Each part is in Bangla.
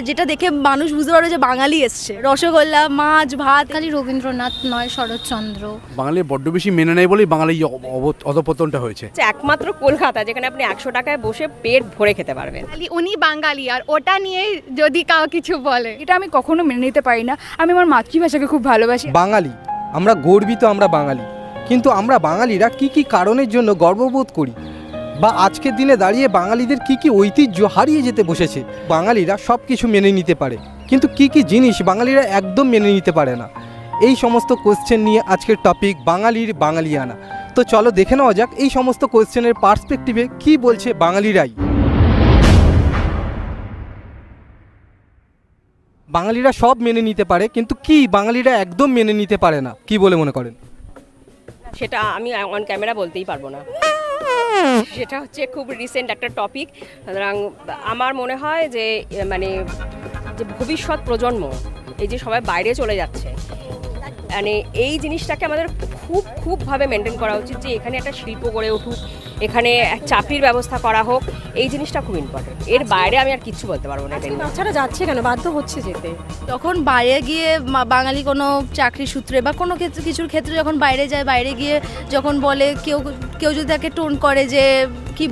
যেটা দেখে মানুষ বুঝতে পারবে যে বাঙালি এসছে। রসগোল্লা, মাছ, ভাত। খালি রবীন্দ্রনাথ নয়, শরৎচন্দ্র। বাঙালি বড্ড বেশি মেনে নেয় বলেই বাঙালি অধপতনটা হয়েছে। একমাত্র কলকাতা যেখানে আপনি 100 টাকায় বসে পেট ভরে খেতে পারবেন। উনি বাঙালি, আর ওটা নিয়ে যদি কাউ কিছু বলে, এটা আমি কখনো মেনে নিতে পারি না। আমি আমার মাতৃভাষাকে খুব ভালোবাসি। বাঙালি, আমরা গর্বিত, আমরা বাঙালি। কিন্তু আমরা বাঙালিরা কি কি কারণের জন্য গর্ববোধ করি, বা আজকের দিনে দাঁড়িয়ে বাঙালিদের কি কি ঐতিহ্য হারিয়ে যেতে বসেছে। বাঙালিরা সব কিছু মেনে নিতে পারে, কিন্তু কি কি জিনিস বাঙালিরা একদম মেনে নিতে পারে না। এই সমস্ত কোশ্চেন নিয়ে আজকের টপিক বাঙালির বাঙালিয়ানা। তো চলো দেখে নেওয়া যাক এই সমস্ত কোশ্চেনের পার্সপেক্টিভে কি বলছে বাঙালিরাই। বাঙালিরা সব মেনে নিতে পারে, কিন্তু কি বাঙালিরা একদম মেনে নিতে পারে না, কি বলে মনে করেন? সেটা আমি অন ক্যামেরা বলতেই পারবো না, সেটা হচ্ছে খুব রিসেন্ট একটা টপিক। সুতরাং আমার মনে হয় যে মানে যে ভবিষ্যৎ প্রজন্ম এই যে সবাই বাইরে চলে যাচ্ছে, মানে এই জিনিসটাকে আমাদের খুবভাবে মেনটেন করা উচিত যে এখানে একটা শিল্প গড়ে উঠুক, এখানে চাকরির ব্যবস্থা করা হোক। এই জিনিসটা খুব ইম্পর্টেন্ট। এর বাইরে আমি আর কিচ্ছু বলতে পারবো না। বাচ্চারা যাচ্ছে কেন, বাধ্য হচ্ছে যেতে। তখন বাইরে গিয়ে বাঙালি কোনো চাকরি সূত্রে বা কোনো ক্ষেত্রে, কিছুর ক্ষেত্রে যখন বাইরে যায়, বাইরে গিয়ে যখন বলে কেউ যদি তাকে টোন করে যে কি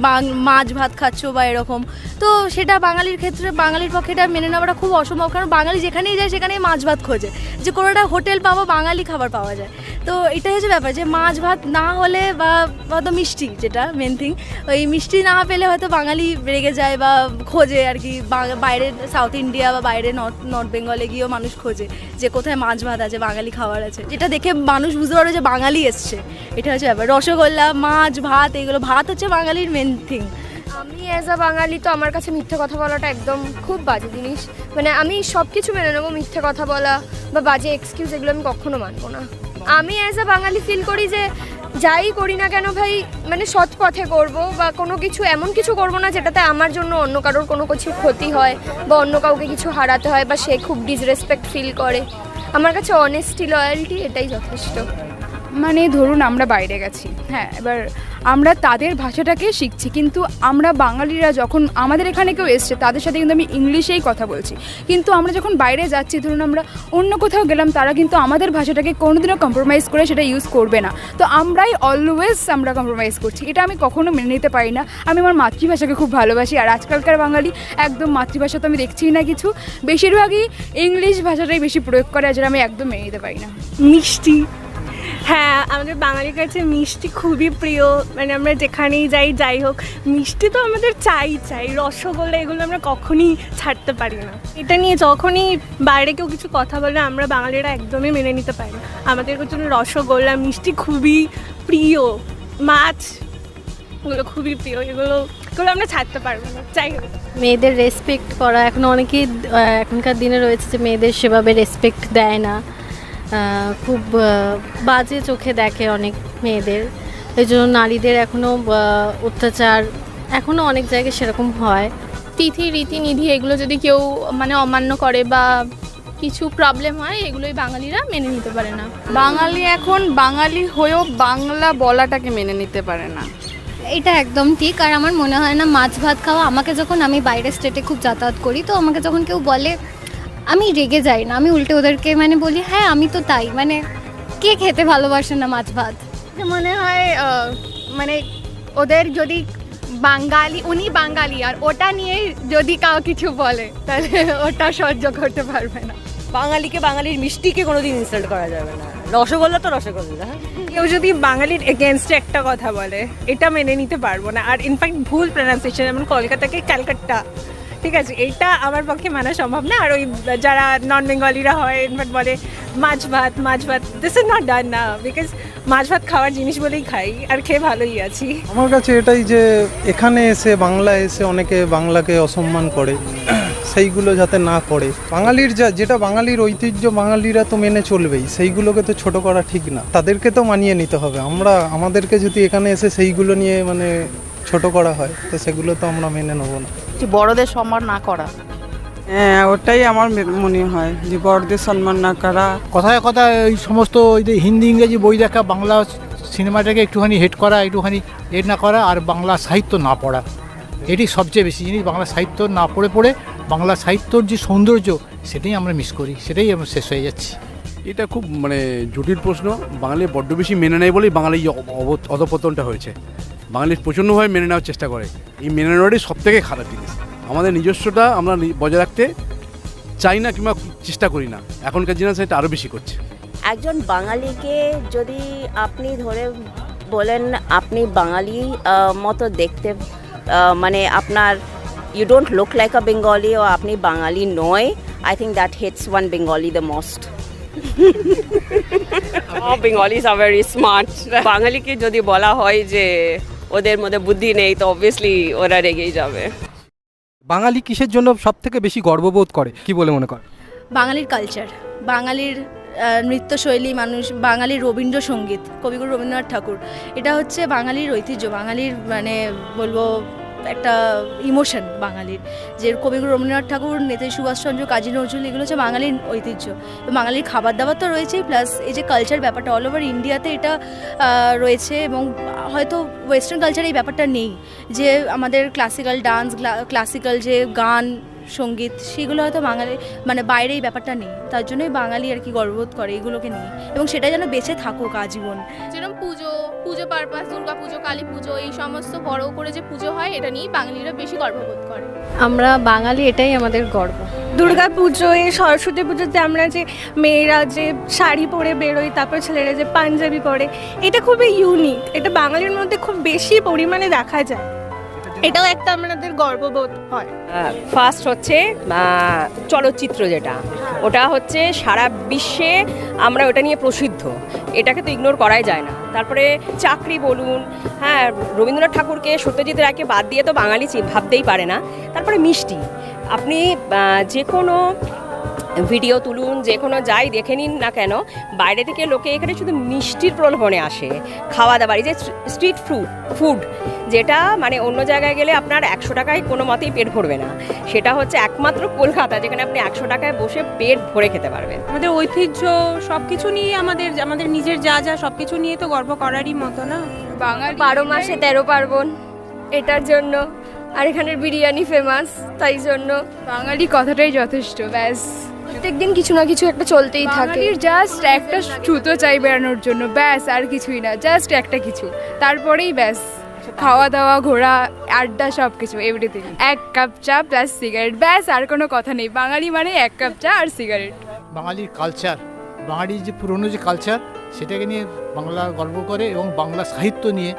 মাছ ভাত খাচ্ছ বা এরকম, তো সেটা বাঙালির ক্ষেত্রে, বাঙালির পক্ষে এটা মেনে নেওয়াটা খুব অসম্ভব। কারণ বাঙালি যেখানেই যায় সেখানেই মাছ ভাত খোঁজে, যে কোনো একটা হোটেল পাবো বাঙালি খাবার পাওয়া যায়। তো এটাই হচ্ছে ব্যাপার, যে মাছ ভাত না হলে বা হয়তো মিষ্টি, যেটা মেন থিং, ওই মিষ্টি না পেলে হয়তো বাঙালি রেগে যায় বা খোঁজে আর কি। বাইরে সাউথ ইন্ডিয়া বা বাইরে নর্থ বেঙ্গলে গিয়েও মানুষ খোঁজে যে কোথায় মাছ ভাত আছে, বাঙালি খাবার আছে, যেটা দেখে মানুষ বুঝতে পারবে যে বাঙালি এসছে। এটা হচ্ছে ব্যাপার। রসগোল্লা, মাছ, ভাত, এগুলো, ভাত হচ্ছে বাঙালির মেন থিং। আমি অ্যাজ আ বাঙালি তো আমার কাছে মিথ্যে কথা বলাটা একদম খুব বাজে জিনিস। মানে আমি সব কিছু মেনে নেবো, মিথ্যে কথা বলা বা বাজে এক্সকিউজ এগুলো আমি কখনো মানবো না। আমি অ্যাজ আ বাঙালি ফিল করি যে যাই করি না কেন ভাই, মানে সৎ পথে করবো, বা কোনো কিছু এমন কিছু করবো না যেটাতে আমার জন্য অন্য কারোর কোনো কিছু ক্ষতি হয় বা অন্য কাউকে কিছু হারাতে হয় বা সে খুব ডিসরেসপেক্ট ফিল করে। আমার কাছে অনেস্টি, লয়্যালটি এটাই যথেষ্ট। মানে ধরুন আমরা বাইরে গেছি, হ্যাঁ, এবার আমরা তাদের ভাষাটাকে শিখছি, কিন্তু আমরা বাঙালিরা যখন আমাদের এখানে কেউ এসছে তাদের সাথে কিন্তু আমি ইংলিশেই কথা বলছি। কিন্তু আমরা যখন বাইরে যাচ্ছি, ধরুন আমরা অন্য কোথাও গেলাম, তারা কিন্তু আমাদের ভাষাটাকে কোনোদিনও কম্প্রোমাইজ করে সেটা ইউজ করবে না। তো আমরাই অলওয়েজ আমরা কম্প্রোমাইজ করছি, এটা আমি কখনো মেনে নিতে পারি না। আমি আমার মাতৃভাষাকে খুব ভালোবাসি, আর আজকালকার বাঙালি একদম মাতৃভাষা তো আমি দেখছিই না কিছু, বেশিরভাগই ইংলিশ ভাষাটাই বেশি প্রয়োগ করে, যেটা আমি একদম মেনে নিতে পারি না। মিষ্টি, হ্যাঁ, আমাদের বাঙালির কাছে মিষ্টি খুবই প্রিয়। মানে আমরা যেখানেই যাই হোক, মিষ্টি তো আমাদের চাই। রসগোল্লা এগুলো আমরা কখনই ছাড়তে পারি না। এটা নিয়ে যখনই বাইরে কেউ কিছু কথা বলে আমরা বাঙালিরা একদমই মেনে নিতে পারি না। আমাদের জন্য রসগোল্লা, মিষ্টি খুবই প্রিয়, মাছ এগুলো খুবই প্রিয়, এগুলো আমরা ছাড়তে পারবো না। যাই হোক, মেয়েদের রেসপেক্ট করা, এখনও অনেকেই এখনকার দিনে রয়েছে যে মেয়েদের সেভাবে রেসপেক্ট দেয় না, খুব বাজে চোখে দেখে অনেক মেয়েদের। এই জন্য নারীদের এখনও অত্যাচার এখনও অনেক জায়গায় সেরকম হয়। তিথি, রীতিনীতি এগুলো যদি কেউ মানে অমান্য করে বা কিছু প্রবলেম হয়, এগুলোই বাঙালিরা মেনে নিতে পারে না। বাঙালি এখন বাঙালি হয়েও বাংলা বলাটাকে মেনে নিতে পারে না। এটা একদম ঠিক। আর আমার মনে হয় না মাছ ভাত খাওয়া, আমাকে যখন আমি বাইরের স্টেটে খুব যাতায়াত করি, তো আমাকে যখন কেউ বলে আমি রেগে যাই না, আমি উল্টে ওদেরকে মানে বলি হ্যাঁ আমি তো তাই। মানে কে খেতে ভালোবাসে না মাছ ভাত? মনে হয় মানে ওদের যদি বাঙালি, উনি বাঙালি, আর ওটা নিয়ে যদি কাউ কিছু বলে তাহলে ওটা সহ্য করতে পারবে না। বাঙালিকে, বাঙালির মিষ্টিকে কোনোদিন ইনসাল্ট করা যাবে না। রসগোল্লা তো রসগোল্লা। কেউ যদি বাঙালির এগেনস্টে একটা কথা বলে, এটা মেনে নিতে পারবো না। আর ইনফ্যাক্ট ভুল প্রনাউন্সিয়েশন, যেমন কলকাতাকে ক্যালকাটা, ঠিক আছে, এইটা আমার পক্ষে মানা সম্ভব না। আর ওই যারা নন বেঙ্গলিরা হয় ইনফ্যাক্ট বলে মাছ ভাত, দিস ইজ নট ডান না, বিকজ মাছ ভাত খাওয়ার জিনিস বলেই খাই, আর খেয়ে ভালোই আছি। আমার কাছে এটাই যে এখানে এসে বাংলা এসে অনেকে বাংলাকে অসম্মান করে, সেইগুলো যাতে না করে। বাঙালির যেটা বাঙালির ঐতিহ্য বাঙালিরা তো মেনে চলবেই, সেইগুলোকে তো ছোট করা ঠিক না, তাদেরকে তো মানিয়ে নিতে হবে। আমাদেরকে যদি এখানে এসে সেইগুলো নিয়ে মানে ছোট করা হয়, তো সেগুলো তো আমরা মেনে নেবো না। বড়দের সম্মান না করা, হ্যাঁ, ওটাই আমার মনে হয় যে বড়দের সম্মান না করা। কথায় কথায় এই সমস্ত ওই যে হিন্দি ইংরেজি বই দেখা, বাংলা সিনেমাটাকে একটুখানি হেট করা, একটুখানি হেট না করা, আর বাংলা সাহিত্য না পড়া, এটি সবচেয়ে বেশি জিনিস বাংলা সাহিত্য না পড়ে পড়ে বাংলা সাহিত্যর যে সৌন্দর্য সেটাই আমরা মিস করি, সেটাই আমরা শেষ হয়ে যাচ্ছি। এটা খুব মানে জটিল প্রশ্ন। বাঙালি বড্ড বেশি মেনে নেয় বলেই বাঙালি অধপতনটা হয়েছে। বাঙালি প্রচণ্ডভাবে মেনে নেওয়ার চেষ্টা করে, এই মেনে নেওয়াটাই সব থেকে খারাপ জিনিস। আমাদের নিজস্বটা আমরা বজায় রাখতে চাই না কিংবা চেষ্টা করি না, এখনকার জেনারেশন এটা আরও বেশি করছে। একজন বাঙালিকে যদি আপনি ধরে বলেন আপনি বাঙালি মতো দেখতে, মানে আপনার you don't look like a Bengali ও আপনি বাঙালি নয়, I think that hits one Bengali the most. Bengalis are very smart. বাঙালিকে যদি বলা হয় যে ওদের মধ্যে বুদ্ধি নেই, তো অবভিয়াসলি ওরা রেগেই যাবে। বাঙালি কিসের জন্য সব থেকে বেশি গর্ববোধ করে, কি বলে মনে করে? বাঙালির কালচার, বাঙালির নৃত্যশৈলী, মানুষ, বাঙালির রবীন্দ্রসঙ্গীত, কবিগুরু রবীন্দ্রনাথ ঠাকুর, এটা হচ্ছে বাঙালির ঐতিহ্য, বাঙালির মানে বলবো একটা ইমোশন বাঙালির। যে কবিগুরু রবীন্দ্রনাথ ঠাকুর, নেতাজি সুভাষচন্দ্র, কাজী নজরুল, এগুলো হচ্ছে বাঙালির ঐতিহ্য। বাঙালির খাবার দাবার তো রয়েছেই, প্লাস এই যে কালচার ব্যাপারটা অল ওভার ইন্ডিয়াতে এটা রয়েছে। এবং হয়তো ওয়েস্টার্ন কালচারে এই ব্যাপারটা নেই, যে আমাদের ক্লাসিক্যাল ডান্স, ক্লাসিক্যাল যে গান সঙ্গীত, সেগুলো হয়তো বাঙালি মানে বাইরে এই ব্যাপারটা নেই। তার জন্যই বাঙালি আর কি গর্ববোধ করে এগুলোকে নিয়ে, এবং সেটা যেন বেঁচে থাকুক আজীবন। যেরকম পুজো পারপাস, দুর্গা পুজো, কালী পুজো, এই সমস্ত বড় করে যে পুজো হয়, এটা নিয়েই বাঙালিরা বেশি গর্ববোধ করে। আমরা বাঙালি, এটাই আমাদের গর্ব। দুর্গা পুজোয়, সরস্বতী পুজোতে আমরা যে মেয়েরা যে শাড়ি পরে বেরোই, তারপর ছেলেরা যে পাঞ্জাবি পরে, এটা খুবই ইউনিক, এটা বাঙালির মধ্যে খুব বেশি পরিমাণে দেখা যায়, এটাও একটা আমাদের গর্ববোধ হয়। ফার্স্ট হচ্ছে চলচ্চিত্র, যেটা ওটা হচ্ছে সারা বিশ্বে আমরা ওটা নিয়ে প্রসিদ্ধ, এটাকে তো ইগনোর করাই যায় না। তারপরে চাকরি বলুন, হ্যাঁ, রবীন্দ্রনাথ ঠাকুরকে, সত্যজিৎ রায়কে বাদ দিয়ে তো বাঙালি ভাবতেই পারে না। তারপরে মিষ্টি, আপনি যে কোনো ভিডিও তুলুন, যে কোনো যাই দেখে নিন না কেন, বাইরে থেকে লোকে এখানে শুধু মিষ্টির প্রলোভনে আসে। খাওয়া দাওয়ার, এই যে স্ট্রিট ফুড, যেটা মানে অন্য জায়গায় গেলে আপনার 100 টাকায় কোনো মতেই পেট ভরবে না, সেটা হচ্ছে একমাত্র কলকাতা, যেখানে আপনি 100 টাকায় বসে পেট ভরে খেতে পারবেন। আমাদের ঐতিহ্য সব কিছু নিয়ে, আমাদের নিজের যা সব কিছু নিয়ে তো গর্ব করারই মতো না। বাঙালি 12 মাসে 13 পার্বণ, এটার জন্য। আর এখানের বিরিয়ানি ফেমাস, তাই জন্য বাঙালি কথাটাই যথেষ্ট, ব্যাস। প্রত্যেকদিন কিছু না কিছু একটা চলতেই থাকে। বাঙালির জাস্ট একটা সুতো চাই বেড়ানোর জন্য, ব্যাস, আর কিছুই না, জাস্ট একটা কিছু, তারপরেই ব্যাস খাওয়া দাওয়া, ঘোরা, আড্ডা, সব কিছু, এভরিথিং। 1 কাপ চা প্লাস সিগারেট, ব্যাস, আর কোনো কথা নেই। বাঙালি মানে 1 কাপ চা আর সিগারেট। বাঙালির কালচার, বাঙালির যে পুরনো যে কালচার, সেটাকে নিয়ে বাংলা গর্ব করে, এবং বাংলা সাহিত্য নিয়ে,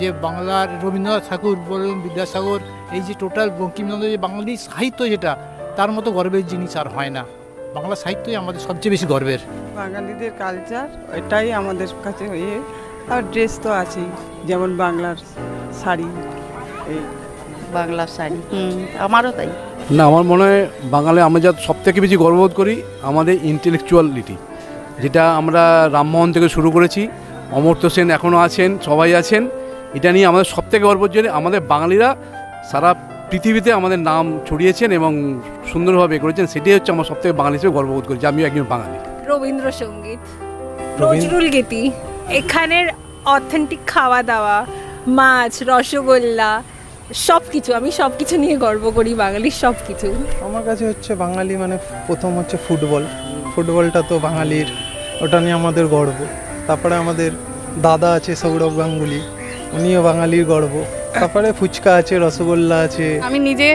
যে বাংলার রবীন্দ্রনাথ ঠাকুর বলুন, বিদ্যাসাগর, এই যে টোটাল বঙ্কিমচন্দ্র, যে বাঙালি সাহিত্য যেটা, তার মতো গর্বের জিনিস আর হয় না। বাংলা সাহিত্যই আমাদের সবচেয়ে বেশি গর্বের। বাঙালিদের কালচার এটাই আমাদের কাছে ইয়ে। আর ড্রেস তো আছেই, যেমন বাংলার শাড়ি, এই বাংলা শাড়ি, আমারও তাই। না, আমার মনে হয় বাঙালি আমরা যা সব থেকে বেশি গর্ববোধ করি আমাদের ইন্টেলেকচুয়ালিটি, যেটা আমরা রামমোহন থেকে শুরু করেছি, অমর্ত্য সেন এখনও আছেন, সবাই আছেন, এটা নিয়ে আমাদের সব থেকে গর্বের জন্য আমাদের বাঙালিরা সারা পৃথিবীতে আমাদের নাম ছড়িয়েছেন এবং সুন্দরভাবে করেছেন। সেটাই হচ্ছে আমার সব থেকে বাঙালি হিসেবে গর্ববোধ করি যে আমিও একজন বাঙালি। রবীন্দ্রসঙ্গীত, নজরুল গীতি, এখানের অথেন্টিক খাওয়া দাওয়া, মাছ, রসগোল্লা, সব কিছু, আমি সব কিছু নিয়ে গর্ব করি, বাঙালির সব কিছু। আমার কাছে হচ্ছে বাঙালি মানে প্রথম হচ্ছে ফুটবলটা তো বাঙালির, ওটা নিয়ে আমাদের গর্ব। তারপরে আমাদের দাদা আছে সৌরভ গাঙ্গুলি, উনিও বাঙালির গর্ব। তারপরে ফুচকা আছে, রসগোল্লা আছে। আমি নিজে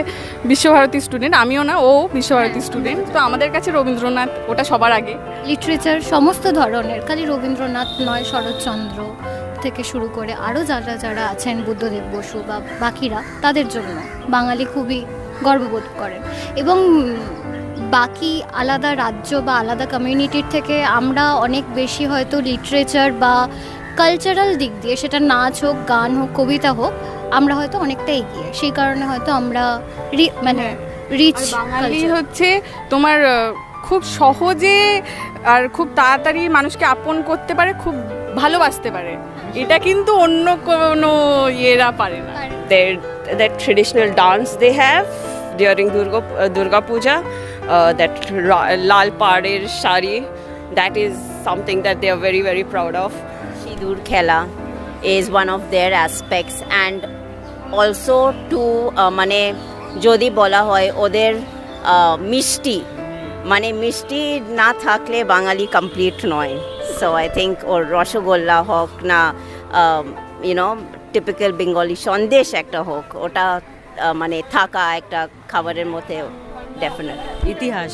বিশ্বভারতী স্টুডেন্ট, আমিও না, ও বিশ্বভারতী স্টুডেন্ট, তো আমাদের কাছে রবীন্দ্রনাথ ওটা সবার আগে। লিটারেচার সমস্ত ধরনের, খালি রবীন্দ্রনাথ নয়, শরৎচন্দ্র থেকে শুরু করে আরও যারা আছেন, বুদ্ধদেব বসু বা বাকিরা, তাদের জন্য বাঙালি খুবই গর্ববোধ করেন। এবং বাকি আলাদা রাজ্য বা আলাদা কমিউনিটির থেকে আমরা অনেক বেশি হয়তো লিটারেচার বা কালচারাল দিক দিয়ে, সেটা নাচ হোক, গান হোক, কবিতা হোক, আমরা হয়তো অনেকটা এগিয়ে। সেই কারণে হয়তো আমরা মানে রিচ। বাঙালি হচ্ছে তোমার খুব সহজে আর খুব তাড়াতাড়ি মানুষকে আপন করতে পারে, খুব ভালোবাসতে পারে, এটা কিন্তু অন্য কোনো ইয়েরা পারে না। That traditional dance they have during Durga Puja, that Lal Pader Shari, that is something that they are very, very proud of. Sidur Khela is one of their aspects, and also to মানে যদি বলা হয় ওদের মিষ্টি, মানে মিষ্টি না থাকলে বাঙালি কমপ্লিট নয়। সো আই থিঙ্ক ওর রসগোল্লা হোক না ইউনো টিপিক্যাল বেঙ্গলি সন্দেশ একটা হোক, ওটা মানে থাকা একটা খাবারের মধ্যে ডেফিনেট। ইতিহাস,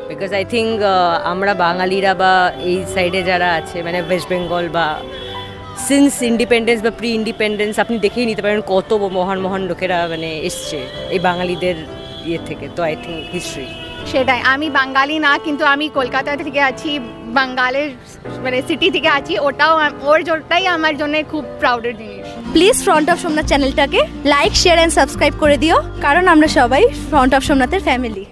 বিকজ আই থিঙ্ক আমরা বাঙালিরা বা এই সাইডে যারা আছে মানে ওয়েস্ট বেঙ্গল বা সিন্স ইন্ডিপেন্ডেন্স বা প্রি ইন্ডিপেন্ডেন্স আপনি দেখেই নিতে পারেন কত মহান মহান লোকেরা মানে এসছে এই বাঙালিদের ইয়ে থেকে। তো আই থিঙ্ক হিস্ট্রি। সেটাই, আমি বাঙালি না কিন্তু আমি কলকাতা থেকে আছি, বাঙ্গালের মানে সিটি থেকে আছি, ওটাই আমার জন্য খুব প্রাউডের জিনিস। প্লিজ ফ্রন্ট অফ সোমনাথ চ্যানেলটাকে লাইক, শেয়ার অ্যান্ড সাবস্ক্রাইব করে দিও, কারণ আমরা সবাই ফ্রন্ট অফ সোমনাথের ফ্যামিলি।